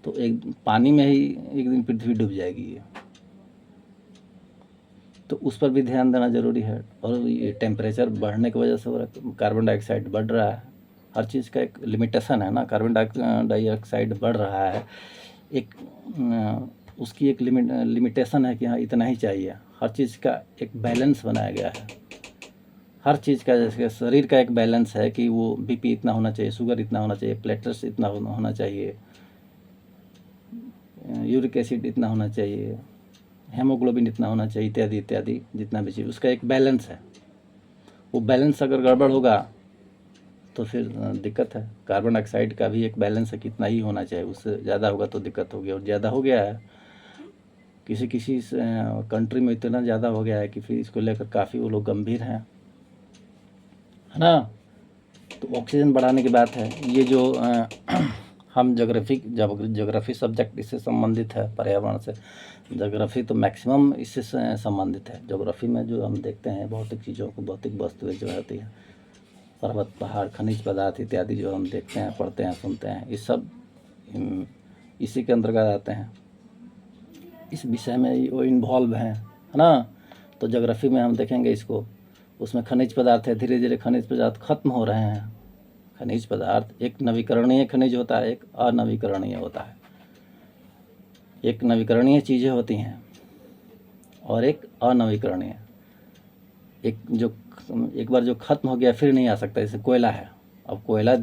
तो एक पानी में ही एक दिन पृथ्वी डूब जाएगी ये। तो उस पर भी ध्यान देना ज़रूरी है। और ये टेम्परेचर बढ़ने की वजह से कार्बन डाइऑक्साइड बढ़ रहा है। हर चीज़ का एक लिमिटेशन है ना। कार्बन डाइऑक्साइड बढ़ रहा है, एक उसकी एक लिमिटेशन है कि हाँ इतना ही चाहिए। हर चीज़ का एक बैलेंस बनाया गया है। हर चीज़ का, जैसे शरीर का एक बैलेंस है कि वो बीपी इतना होना चाहिए, शुगर इतना होना चाहिए, प्लेटलेट्स इतना होना चाहिए, यूरिक एसिड इतना होना चाहिए, हेमोग्लोबिन इतना होना चाहिए, इत्यादि इत्यादि। जितना भी चीज़ उसका एक बैलेंस है। वो बैलेंस अगर गड़बड़ होगा तो फिर दिक्कत है। कार्बन डाइऑक्साइड का भी एक बैलेंस है, कितना ही होना चाहिए, उससे ज़्यादा होगा तो दिक्कत होगी। और ज़्यादा हो गया है किसी किसी कंट्री में, इतना ज़्यादा हो गया है कि फिर इसको लेकर काफ़ी वो लोग गंभीर हैं, है ना। तो ऑक्सीजन बढ़ाने की बात है। ये जो हम ज्योग्राफी सब्जेक्ट इससे संबंधित है, पर्यावरण से। ज्योग्राफी तो मैक्सिमम इससे संबंधित है। ज्योग्राफी में जो हम देखते हैं भौतिक चीज़ों को, भौतिक वस्तुएं जो होती हैं, पर्वत, पहाड़, खनिज पदार्थ इत्यादि जो हम देखते हैं, पढ़ते हैं, सुनते हैं, ये सब इसी के अंतर्गत आते हैं। इस विषय में वो इन्वॉल्व हैं, है ना। तो ज्योग्राफी में हम देखेंगे इसको, उसमें खनिज पदार्थ है। धीरे धीरे खनिज पदार्थ खत्म हो रहे हैं। खनिज पदार्थ, एक नवीकरणीय खनिज होता है, एक अनवीकरणीय होता है। एक नवीकरणीय चीज़ें होती हैं और एक अनवीकरणीय। एक बार जो खत्म हो गया फिर नहीं आ सकता। जैसे कोयला है, अब कोयला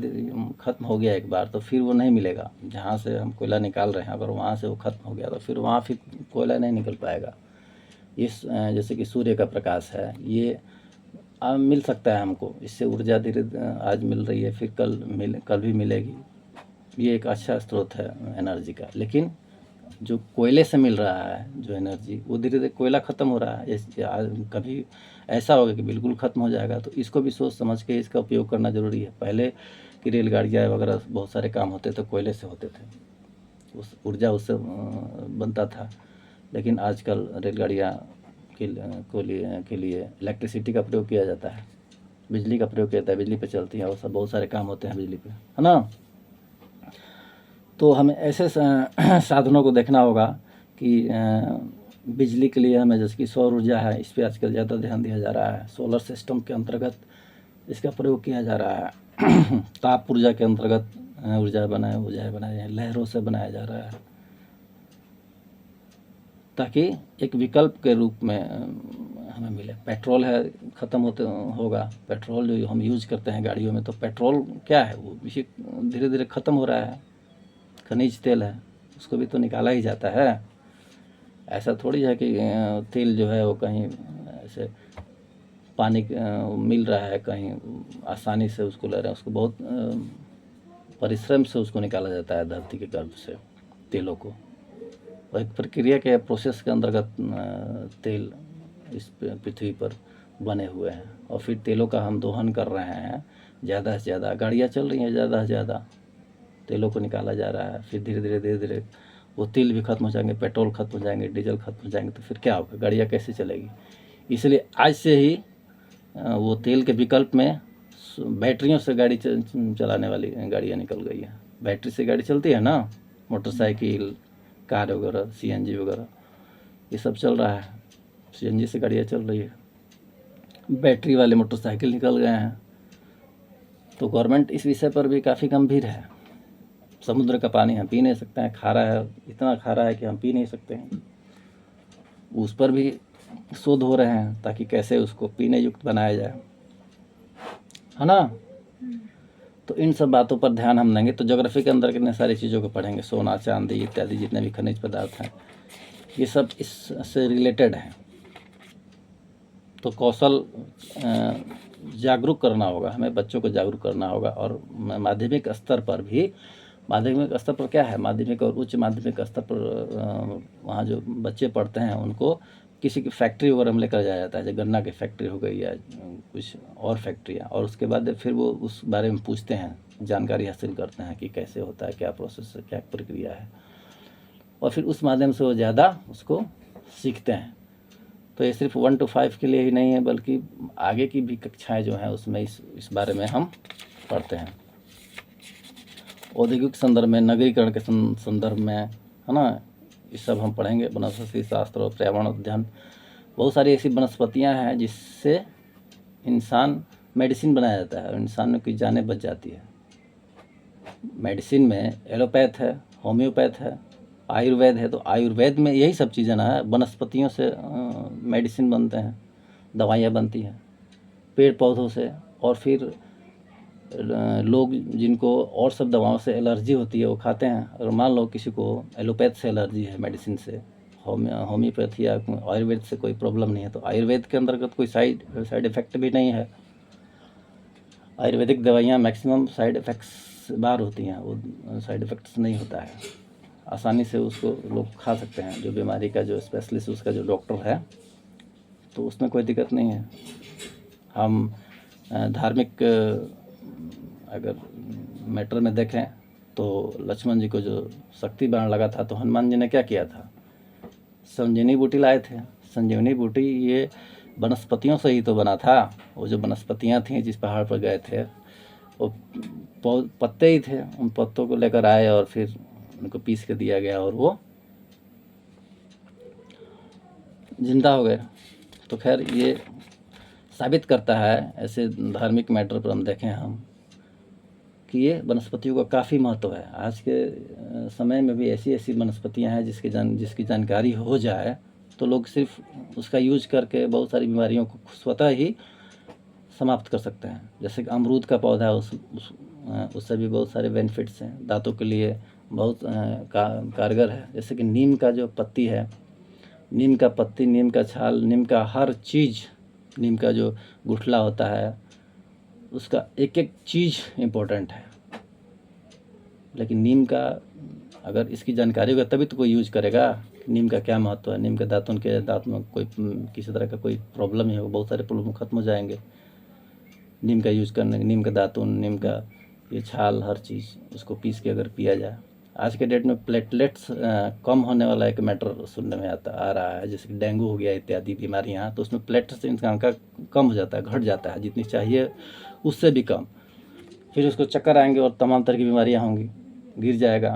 खत्म हो गया एक बार तो फिर वो नहीं मिलेगा। जहाँ से हम कोयला निकाल रहे हैं अगर वहाँ से वो खत्म हो गया तो फिर वहाँ फिर कोयला नहीं निकल पाएगा। इस जैसे कि सूर्य का प्रकाश है, ये मिल सकता है हमको, इससे ऊर्जा धीरे आज मिल रही है, फिर कल भी मिलेगी। ये एक अच्छा स्रोत है एनर्जी का। लेकिन जो कोयले से मिल रहा है जो एनर्जी, वो धीरे धीरे कोयला ख़त्म हो रहा है। कभी ऐसा होगा कि बिल्कुल ख़त्म हो जाएगा। तो इसको भी सोच समझ के इसका उपयोग करना ज़रूरी है। पहले की रेलगाड़ियाँ वगैरह बहुत सारे काम होते थे कोयले से होते थे, उस ऊर्जा उससे बनता था। लेकिन आजकल रेलगाड़ियाँ के लिए इलेक्ट्रिसिटी का प्रयोग किया जाता है। बिजली का प्रयोग किया जाता है, बिजली पे चलती हैं और सब बहुत सारे काम होते हैं बिजली पे, है ना। तो हमें ऐसे साधनों को देखना होगा कि बिजली के लिए हमें, जैसे कि सौर ऊर्जा है, इस पर आजकल ज़्यादा ध्यान दिया जा रहा है। सोलर सिस्टम के अंतर्गत इसका प्रयोग किया जा रहा है। ताप ऊर्जा के अंतर्गत ऊर्जाएँ बनाए हैं, लहरों से बनाया जा रहा है, ताकि एक विकल्प के रूप में हमें मिले। पेट्रोल है, ख़त्म होते होगा पेट्रोल जो हम यूज़ करते हैं गाड़ियों में, तो पेट्रोल क्या है, वो भी धीरे धीरे ख़त्म हो रहा है। खनिज तेल है, उसको भी तो निकाला ही जाता है। ऐसा थोड़ी है कि तेल जो है वो कहीं ऐसे पानी मिल रहा है, कहीं आसानी से उसको ले रहे हैं। उसको बहुत परिश्रम से उसको निकाला जाता है धरती के गर्भ से, तेलों को। और एक प्रक्रिया के प्रोसेस के अंतर्गत तेल इस पृथ्वी पर बने हुए हैं, और फिर तेलों का हम दोहन कर रहे हैं। ज़्यादा से ज़्यादा गाड़ियाँ चल रही हैं, ज़्यादा से ज़्यादा तेलों को निकाला जा रहा है। फिर धीरे धीरे वो तेल भी ख़त्म हो जाएंगे, पेट्रोल ख़त्म हो जाएंगे, डीजल ख़त्म हो जाएंगे, तो फिर क्या होगा, गाड़ियाँ कैसे चलेगी। इसलिए आज से ही वो तेल के विकल्प में बैटरियों से गाड़ी चलाने वाली गाड़ियाँ निकल गई हैं। बैटरी से गाड़ी चलती है ना, मोटरसाइकिल, कार वगैरह, सीएनजी वगैरह, ये सब चल रहा है। सीएनजी से गाड़ियाँ चल रही है, बैटरी वाले मोटरसाइकिल निकल गए हैं। तो गवर्नमेंट इस विषय पर भी काफ़ी गंभीर है। समुद्र का पानी हम पी नहीं सकते हैं, खारा है, इतना खारा है कि हम पी नहीं सकते हैं। उस पर भी शोध हो रहे हैं ताकि कैसे उसको पीने युक्त बनाया जाए, है ना। तो इन सब बातों पर ध्यान हम देंगे। तो ज्योग्राफी के अंदर कितने सारी चीज़ों को पढ़ेंगे, सोना, चांदी इत्यादि जितने भी खनिज पदार्थ हैं, ये सब इससे रिलेटेड हैं। तो कौशल जागरूक करना होगा, हमें बच्चों को जागरूक करना होगा। और माध्यमिक स्तर पर भी, माध्यमिक स्तर पर क्या है, माध्यमिक और उच्च माध्यमिक स्तर पर वहाँ जो बच्चे पढ़ते हैं उनको किसी की फैक्ट्री वगैरह में लेकर जाया जाता है, जैसे गन्ना की फैक्ट्री हो गई या कुछ और फैक्ट्रियाँ, और उसके बाद फिर वो उस बारे में पूछते हैं, जानकारी हासिल करते हैं कि कैसे होता है, क्या प्रोसेस है, क्या प्रक्रिया है, और फिर उस माध्यम से वो ज़्यादा उसको सीखते हैं। तो ये सिर्फ 1 to 5 के लिए ही नहीं है, बल्कि आगे की भी कक्षाएं जो हैं उसमें इस बारे में हम पढ़ते हैं। औद्योगिक संदर्भ में, नगरीकरण के संदर्भ में, है ना, ये सब हम पढ़ेंगे। वनस्पति शास्त्र और पर्यावरण अध्ययन, बहुत सारी ऐसी वनस्पतियाँ हैं जिससे इंसान मेडिसिन बनाया जाता है और इंसान की जानें बच जाती है। मेडिसिन में एलोपैथ है, होम्योपैथ है, आयुर्वेद है। तो आयुर्वेद में यही सब चीज़ें ना है, वनस्पतियों से मेडिसिन बनते हैं, दवाइयाँ बनती हैं पेड़ पौधों से। और फिर लोग जिनको और सब दवाओं से एलर्जी होती है वो खाते हैं। अगर मान लो किसी को एलोपैथ से एलर्जी है, मेडिसिन से, होम्योपैथी या आयुर्वेद से कोई प्रॉब्लम नहीं है, तो आयुर्वेद के अंतर्गत कोई साइड इफ़ेक्ट भी नहीं है। आयुर्वेदिक दवाइयाँ मैक्सिमम साइड इफ़ेक्ट्स बार होती हैं, वो साइड इफ़ेक्ट्स नहीं होता है, आसानी से उसको लोग खा सकते हैं। जो बीमारी का जो स्पेशलिस्ट, उसका जो डॉक्टर है, तो उसमें कोई दिक्कत नहीं है। हम धार्मिक अगर मैटर में देखें तो लक्ष्मण जी को जो शक्ति बाण लगा था, तो हनुमान जी ने क्या किया था, संजीवनी बूटी लाए थे। संजीवनी बूटी ये वनस्पतियों से ही तो बना था। वो जो वनस्पतियाँ थीं जिस पहाड़ पर गए थे, वो पत्ते ही थे, उन पत्तों को लेकर आए और फिर उनको पीस के दिया गया और वो जिंदा हो गए। तो खैर ये साबित करता है, ऐसे धार्मिक मैटर पर हम देखें हम, कि ये वनस्पतियों का काफ़ी महत्व है। आज के समय में भी ऐसी ऐसी वनस्पतियां हैं जिसकी जानकारी हो जाए तो लोग सिर्फ उसका यूज करके बहुत सारी बीमारियों को स्वतः ही समाप्त कर सकते हैं। जैसे कि अमरूद का पौधा है, उससे भी बहुत सारे बेनिफिट्स हैं, दांतों के लिए बहुत कारगर है। जैसे कि नीम का जो पत्ती है, नीम का पत्ती, नीम का छाल, नीम का हर चीज़, नीम का जो गुठला होता है, उसका एक एक चीज़ इम्पोर्टेंट है। लेकिन नीम का अगर इसकी जानकारी होगा तभी तो कोई यूज करेगा, नीम का क्या महत्व है। नीम के दांत में कोई किसी तरह का कोई प्रॉब्लम ही हो, बहुत सारे प्रॉब्लम खत्म हो जाएंगे नीम का यूज करने। नीम का दातुन, नीम का ये छाल, हर चीज़ उसको पीस के अगर पिया जाए, आज के डेट में प्लेटलेट्स कम होने वाला एक मैटर सुनने में आ रहा है, जैसे कि डेंगू हो गया इत्यादि बीमारियां, तो उसमें प्लेटलेट्स इंसान का कम हो जाता है, घट जाता है, जितनी चाहिए उससे भी कम। फिर उसको चक्कर आएंगे और तमाम तरह की बीमारियां होंगी, गिर जाएगा,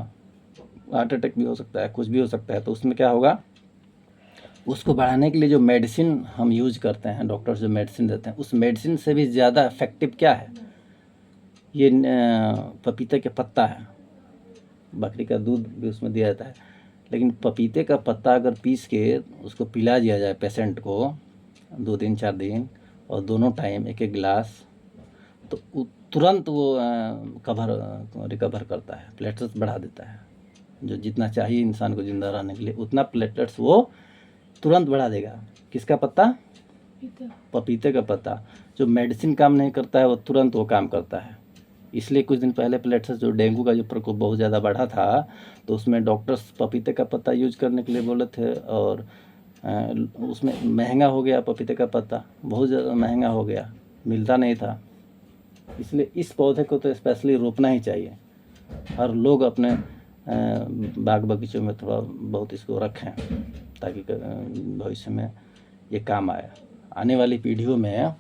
हार्ट अटैक भी हो सकता है, कुछ भी हो सकता है। तो उसमें क्या होगा, उसको बढ़ाने के लिए जो मेडिसिन हम यूज करते हैं, डॉक्टर्स जो मेडिसिन देते हैं, उस मेडिसिन से भी ज़्यादा इफेक्टिव क्या है, ये पपीते के पत्ता है। बकरी का दूध भी उसमें दिया जाता है, लेकिन पपीते का पत्ता अगर पीस के उसको पिला दिया जाए पेशेंट को 2 दिन 4 दिन, और दोनों टाइम एक एक गिलास, तो तुरंत वो रिकवर करता है, प्लेटलेट्स बढ़ा देता है। जो जितना चाहिए इंसान को ज़िंदा रहने के लिए, उतना प्लेटलेट्स वो तुरंत बढ़ा देगा। किसका पत्ता? पपीते का पत्ता। जो मेडिसिन काम नहीं करता है, वो तुरंत वो काम करता है। इसलिए कुछ दिन पहले प्लेटलेट्स, जो डेंगू का जो प्रकोप बहुत ज़्यादा बढ़ा था, तो उसमें डॉक्टर्स पपीते का पत्ता यूज करने के लिए बोले थे, और उसमें महंगा हो गया पपीते का पत्ता, बहुत ज़्यादा महंगा हो गया, मिलता नहीं था। इसलिए इस पौधे को तो स्पेशली रोपना ही चाहिए। हर लोग अपने बाग बगीचों में थोड़ा बहुत इसको रखें, ताकि भविष्य में ये काम आए। आने वाली पीढ़ियों में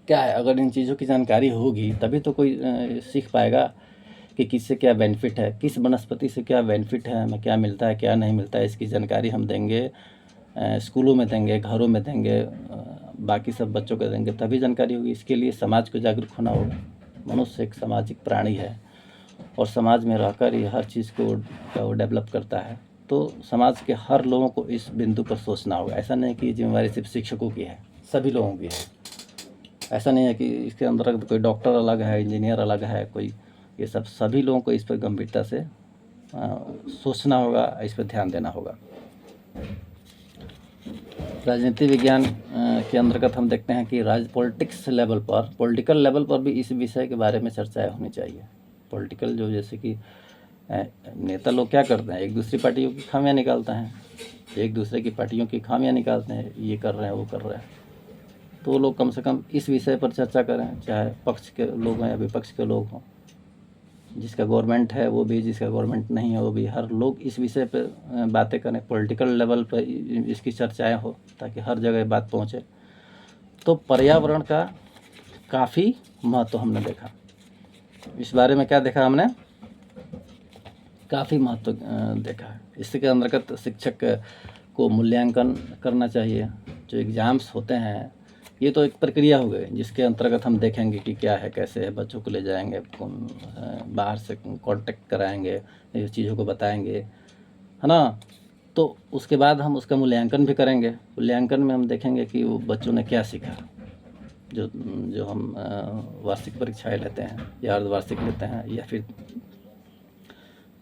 क्या है, अगर इन चीज़ों की जानकारी होगी तभी तो कोई सीख पाएगा कि किससे क्या बेनिफिट है, किस वनस्पति से क्या बेनिफिट है, हमें क्या मिलता है, क्या नहीं मिलता है। इसकी जानकारी हम देंगे, स्कूलों में देंगे, घरों में देंगे, बाकी सब बच्चों को देंगे, तभी जानकारी होगी। इसके लिए समाज को जागरूक होना होगा। मनुष्य एक सामाजिक प्राणी है, और समाज में रहकर ये हर चीज़ को डेवलप करता है। तो समाज के हर लोगों को इस बिंदु पर सोचना होगा। ऐसा नहीं कि जिम्मेवारी सिर्फ शिक्षकों की है, सभी लोगों की है। ऐसा नहीं है कि इसके अंदर कोई डॉक्टर अलग है, इंजीनियर अलग है, कोई, ये सब सभी लोगों को इस पर गंभीरता से सोचना होगा, इस पर ध्यान देना होगा। राजनीति विज्ञान के अंतर्गत हम देखते हैं कि पॉलिटिकल लेवल पर भी इस विषय के बारे में चर्चाएं होनी चाहिए। पॉलिटिकल जो, जैसे कि नेता लोग क्या करते हैं, एक दूसरी पार्टियों की खामियां निकालते हैं, एक दूसरे की पार्टियों की खामियां निकालते हैं, ये कर रहे हैं, वो कर रहे हैं। तो वो लोग कम से कम इस विषय पर चर्चा करें, चाहे पक्ष के लोग हों या विपक्ष के लोग हों। जिसका गवर्नमेंट है वो भी, जिसका गवर्नमेंट नहीं है वो भी, हर लोग इस विषय पर बातें करें, पॉलिटिकल लेवल पर इसकी चर्चाएं हो, ताकि हर जगह बात पहुंचे। तो पर्यावरण का काफ़ी महत्व हमने देखा। इस बारे में क्या देखा हमने, काफ़ी महत्व देखा है। इसके अंतर्गत शिक्षक को मूल्यांकन करना चाहिए। जो एग्ज़ाम्स होते हैं, ये तो एक प्रक्रिया हो गई, जिसके अंतर्गत हम देखेंगे कि क्या है, कैसे है, बच्चों को ले जाएंगे, बाहर से कांटेक्ट कराएंगे, ये चीज़ों को बताएंगे, है ना। तो उसके बाद हम उसका मूल्यांकन भी करेंगे। मूल्यांकन में हम देखेंगे कि वो बच्चों ने क्या सीखा। जो हम वार्षिक परीक्षाएं लेते हैं, या अर्धवार्षिक लेते हैं, या फिर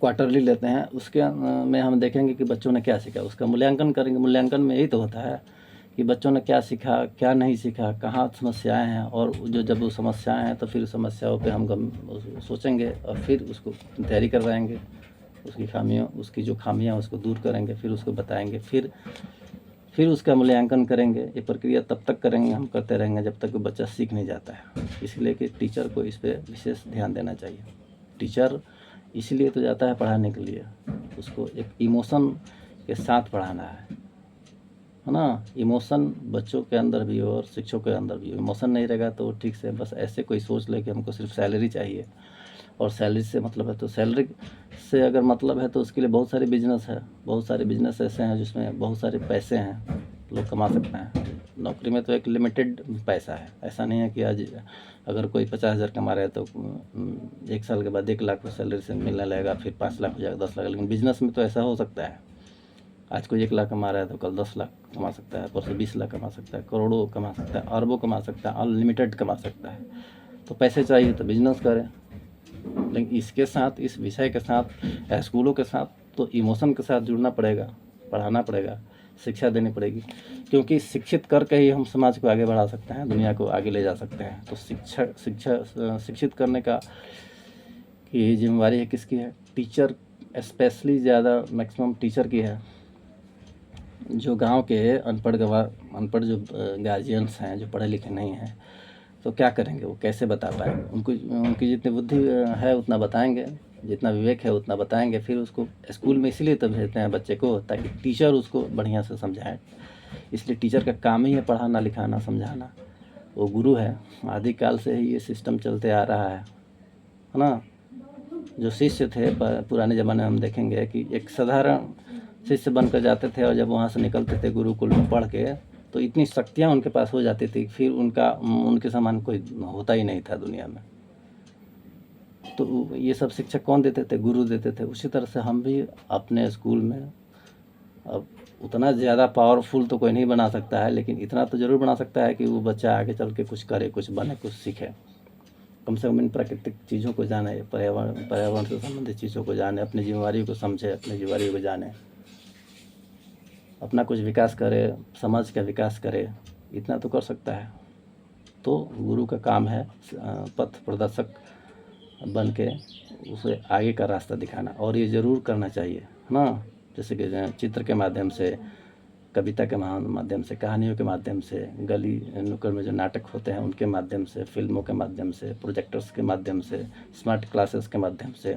क्वार्टरली लेते हैं, उसके में हम देखेंगे कि बच्चों ने क्या सीखा, उसका मूल्यांकन करेंगे। मूल्यांकन में यही तो होता है कि बच्चों ने क्या सीखा, क्या नहीं सीखा, कहाँ समस्याएं हैं, और जब वो समस्याएं हैं तो फिर समस्याओं पे हम सोचेंगे, और फिर उसको तैयारी करवाएंगे, उसकी जो खामियां उसको दूर करेंगे, फिर उसको बताएंगे, फिर उसका मूल्यांकन करेंगे। ये प्रक्रिया तब तक करेंगे, हम करते रहेंगे जब तक बच्चा सीख नहीं जाता है। इसलिए कि टीचर को इस पर विशेष ध्यान देना चाहिए। टीचर इसलिए तो जाता है पढ़ाने के लिए, उसको एक इमोशन के साथ पढ़ाना है ना। इमोशन बच्चों के अंदर भी हो और शिक्षकों के अंदर भी हो। इमोशन नहीं रहेगा तो ठीक से बस ऐसे कोई सोच ले कि हमको सिर्फ सैलरी चाहिए, और सैलरी से मतलब है, तो सैलरी से अगर मतलब है तो उसके लिए बहुत सारे बिजनेस है, बहुत सारे बिजनेस ऐसे हैं जिसमें बहुत सारे पैसे हैं, लोग कमा सकते हैं। नौकरी में तो एक लिमिटेड पैसा है। ऐसा नहीं है कि आज अगर कोई 50,000 कमा रहा है तो 1 साल के बाद 1 लाख सैलरी से मिलने लगेगा, फिर 5 लाख हो जाएगा, 10 लाख। लेकिन बिजनेस में तो ऐसा हो सकता है, आज कोई 1 लाख कमा रहा है तो कल 10 लाख कमा सकता है, परसों 20 लाख कमा सकता है, करोड़ों कमा सकता है, अरबों कमा सकता है, अनलिमिटेड कमा सकता है। तो पैसे चाहिए तो बिजनेस करें। लेकिन इसके साथ, इस विषय के साथ, स्कूलों के साथ तो इमोशन के साथ जुड़ना पड़ेगा, पढ़ाना पड़ेगा, शिक्षा देनी पड़ेगी। क्योंकि शिक्षित करके ही हम समाज को आगे बढ़ा सकते हैं, दुनिया को आगे ले जा सकते हैं। तो शिक्षित करने का ये जिम्मेवारी है किसकी है? टीचर, स्पेशली ज़्यादा मैक्सिमम टीचर की है। जो गांव के अनपढ़ जो गार्जियंस हैं, जो पढ़े लिखे नहीं हैं, तो क्या करेंगे, वो कैसे बता पाएंगे? उनकी जितनी बुद्धि है उतना बताएंगे, जितना विवेक है उतना बताएंगे। फिर उसको स्कूल में इसलिए तो भेजते हैं बच्चे को, ताकि टीचर उसको बढ़िया से समझाए। इसलिए टीचर का काम ही है पढ़ाना लिखाना समझाना, वो गुरु है। आदिकाल से ही ये सिस्टम चलते आ रहा है ना। जो शिष्य थे पुराने ज़माने में हम देखेंगे कि एक साधारण शिष्य बनकर जाते थे, और जब वहाँ से निकलते थे गुरुकुल में पढ़ के, तो इतनी शक्तियाँ उनके पास हो जाती थी, फिर उनके समान कोई होता ही नहीं था दुनिया में। तो ये सब शिक्षा कौन देते थे? गुरु देते थे। उसी तरह से हम भी अपने स्कूल में, अब उतना ज़्यादा पावरफुल तो कोई नहीं बना सकता है, लेकिन इतना तो ज़रूर बना सकता है कि वो बच्चा आगे चल के कुछ करे, कुछ बने, कुछ सीखे। कम से कम इन प्राकृतिक चीज़ों को जाने, पर्यावरण से संबंधित चीज़ों को जाने, अपनी जिम्मेवारी को समझे, अपनी जिम्मेवारी को जाने, अपना कुछ विकास करे, समाज का विकास करे, इतना तो कर सकता है। तो गुरु का काम है पथ प्रदर्शक बन के उसे आगे का रास्ता दिखाना, और ये ज़रूर करना चाहिए, है ना। जैसे कि चित्र के माध्यम से, कविता के माध्यम से, कहानियों के माध्यम से, गली नुक्कड़ में जो नाटक होते हैं उनके माध्यम से, फिल्मों के माध्यम से, प्रोजेक्टर्स के माध्यम से, स्मार्ट क्लासेस के माध्यम से,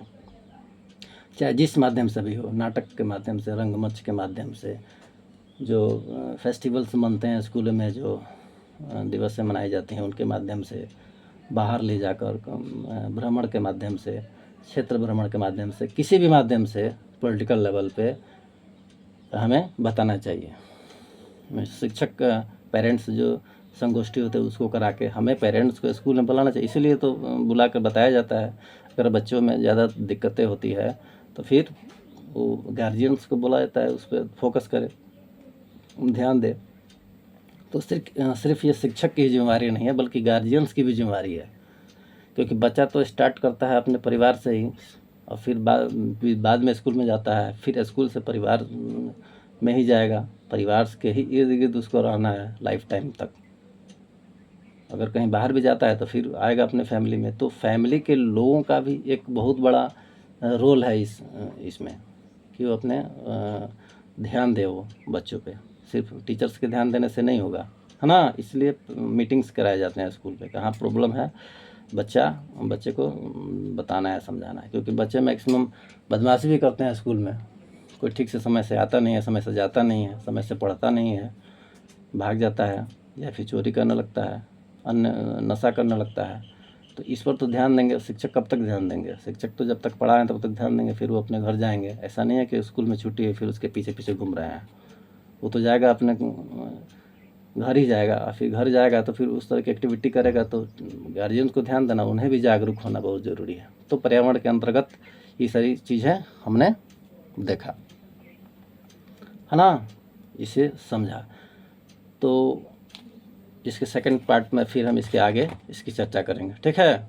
चाहे जिस माध्यम से भी हो, नाटक के माध्यम से, रंगमंच के माध्यम से, जो फेस्टिवल्स मनते हैं स्कूलों में, जो दिवसें मनाई जाती हैं उनके माध्यम से, बाहर ले जाकर भ्रमण के माध्यम से, क्षेत्र भ्रमण के माध्यम से, किसी भी माध्यम से पॉलिटिकल लेवल पे हमें बताना चाहिए। शिक्षक पेरेंट्स जो संगोष्ठी होते हैं उसको करा के हमें पेरेंट्स को स्कूल में बुलाना चाहिए। इसीलिए तो बुला कर बताया जाता है। अगर बच्चों में ज़्यादा दिक्कतें होती है तो फिर वो गार्जियंस को बुलाया जाता है, उस पर फोकस करे, ध्यान दे। तो सिर्फ ये शिक्षक की जिम्मेवारी नहीं है, बल्कि गार्जियंस की भी जिम्मेवारी है। क्योंकि बच्चा तो स्टार्ट करता है अपने परिवार से ही, और फिर बाद में स्कूल में जाता है, फिर स्कूल से परिवार में ही जाएगा। परिवार के ही इर्द गिर्द उसको रहना है लाइफ टाइम तक। अगर कहीं बाहर भी जाता है तो फिर आएगा अपने फैमिली में। तो फैमिली के लोगों का भी एक बहुत बड़ा रोल है इसमें, कि वो अपने ध्यान दे वो बच्चों पे। सिर्फ टीचर्स के ध्यान देने से नहीं होगा, है ना। इसलिए मीटिंग्स कराए जाते हैं स्कूल पे, कहाँ प्रॉब्लम है बच्चे को बताना है, समझाना है। क्योंकि बच्चे मैक्सिमम बदमाशी भी करते हैं स्कूल में। कोई ठीक से समय से आता नहीं है, समय से जाता नहीं है, समय से पढ़ता नहीं है, भाग जाता है, या फिर चोरी करने लगता है, अन्य नशा करने लगता है। तो इस पर तो ध्यान देंगे शिक्षक। कब तक ध्यान देंगे? शिक्षक तो जब तक पढ़ाएं तब तक ध्यान देंगे, फिर वो अपने घर जाएंगे। ऐसा नहीं है कि स्कूल में छुट्टी है फिर उसके पीछे पीछे घूम रहे हैं। वो तो जाएगा अपने घर ही जाएगा, फिर घर जाएगा तो फिर उस तरह की एक्टिविटी करेगा। तो गार्जियन को ध्यान देना, उन्हें भी जागरूक होना बहुत ज़रूरी है। तो पर्यावरण के अंतर्गत ये सारी चीज़ें हमने देखा, है ना, इसे समझा। तो इसके सेकंड पार्ट में फिर हम इसके आगे इसकी चर्चा करेंगे, ठीक है।